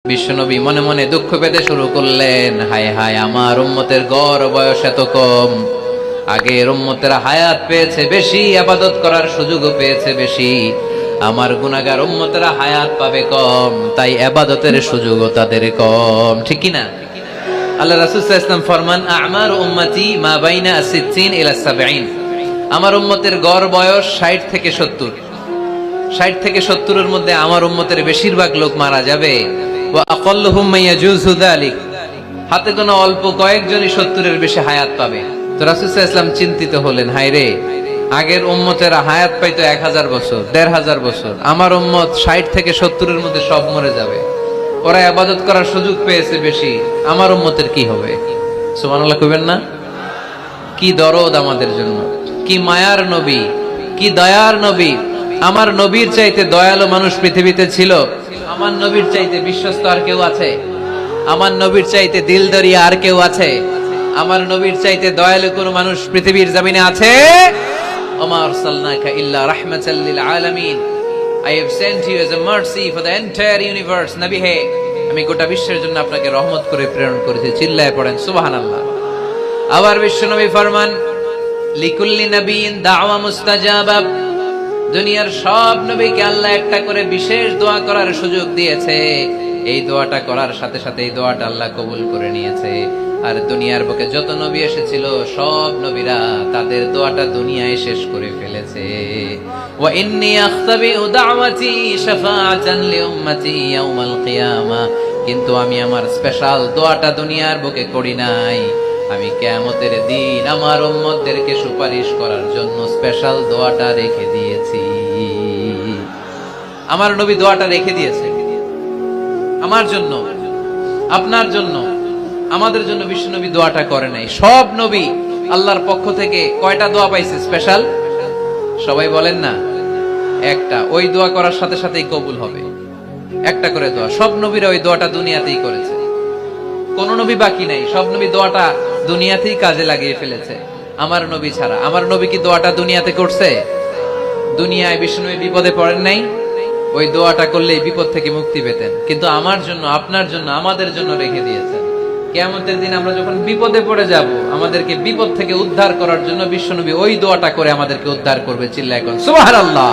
বিশ্বনবী মনে মনে দুঃখ পেতে শুরু করলেন, হায় হায়, আমার উম্মতের গড় বয়স এত কম। আগের উম্মতেরা হায়াত পেয়েছে বেশি, ইবাদত করার সুযোগও পেয়েছে বেশি। আমার গুনাহগার উম্মতেরা হায়াত পাবে কম, তাই ইবাদতের সুযোগও তাদের কম। ঠিক কি না? আল্লাহ রাসূল সাল্লাল্লাহু আলাইহি ওয়াসাল্লাম ফরমান, আ'মার উম্মতি মা বাইনা 60 ইলা 70। আমার উম্মতের গড় বয়স 60 থেকে 70। 60 থেকে 70 এর মধ্যে আমার উম্মতের বেশিরভাগ লোক মারা যাবে। ওয়া আকাল্লুহুম মায়াজুযু যালিক, হাতে গোনা অল্প কয়েকজনই 70 এর বেশি হায়াত পাবে। তো রাসূল সাল্লাল্লাহু আলাইহি ওয়াসাল্লাম চিন্তিত হলেন, হায় রে, আগের উম্মতেরা হায়াত পাইতো 1000 বছর, 1500 বছর, আমার উম্মত 60 থেকে 70 এর মধ্যে সব মরে যাবে। ওরা ইবাদত করার সুযোগ পেয়েছে বেশি, আমার উম্মতের কি হবে? সুবহানাল্লাহ কইবেন না? কি দরদ আমাদের জন্য, কি মায়ার নবী, কি দয়ার নবী। আমার নবীর চাইতে দয়ালু মানুষ পৃথিবীতে ছিল? আমার নবীর চাইতে বিশ্বস্ত আর কেউ আছে? আমার নবীর চাইতে দিলদরিয়া আর কেউ আছে? আমার নবীর চাইতে দয়ালু কোন মানুষ পৃথিবীর জমিনে আছে? ওমা আরসালনাকা ইল্লা রাহমাতাল লিল আলামিন, I have sent you as a mercy for the entire universe. নবী হে, আমি গোটা বিশ্বের জন্য আপনাকে রহমত করে প্রেরণ করেছি। চিল্লায়ে পড়েন সুবহানাল্লাহ। আবার বিশ্বনবী ফরমান, লিকুল্লি নবিয়িন দাওয়া মুস্তাজাবা। দুনিয়ার সব নবীকে আল্লাহ একটা করে বিশেষ দোয়া করার সুযোগ দিয়েছে। এই দোয়াটা করার সাথে সাথে এই দোয়াটা আল্লাহ কবুল করে নিয়েছে। আর দুনিয়ার বুকে যত নবী এসেছিল সব নবীরা তাদের দোয়াটা দুনিয়ায় শেষ করে ফেলেছে। ওয়া ইন্নী আখতাবিউ দাওয়াতি শাফাআতান লিউম্মতি ইয়াউমাল কিয়ামা, কিন্তু আমি আমার স্পেশাল দোয়াটা দুনিয়ার বুকে করি নাই। আমি কিয়ামতের দিন আমার উম্মতদেরকে সুপারিশ করার জন্য স্পেশাল দোয়াটা রেখে দিয়েছি। আমার নবী দোয়াটা রেখে দিয়েছে আমার জন্য, আপনার জন্য, আমাদের জন্য। বিশ্বনবী দোয়াটা করে নাই। সব নবী আল্লাহর পক্ষ থেকে কয়টা দোয়া পাইছে স্পেশাল? সবাই বলেন না? একটা। ওই দোয়া করার সাথে সাথেই কবুল হবে, একটা করে দোয়া। সব নবীরা ওই দোয়াটা দুনিয়াতেই করেছে, কোন নবী বাকি নাই। সব নবী দোয়াটা দুনিয়াতেই কাজে লাগিয়ে ফেলেছে, আমার নবী ছাড়া। আমার নবী কি দোয়াটা দুনিয়াতে করছে? দুনিয়ায় বিশ্বনবী বিপদে পড়েন নাই? ওই দোয়াটা করলেই বিপদ থেকে মুক্তি পেতেন। কিন্তু আমার জন্য, আপনার জন্য, আমাদের জন্য রেখে দিয়েছেন। কিয়ামতের দিন আমরা যখন বিপদে পড়ে যাব, আমাদেরকে বিপদ থেকে উদ্ধার করার জন্য বিশ্বনবী ওই দোয়াটা করে আমাদেরকে উদ্ধার করবে। চিল্লায় কোন সুবহানাল্লাহ।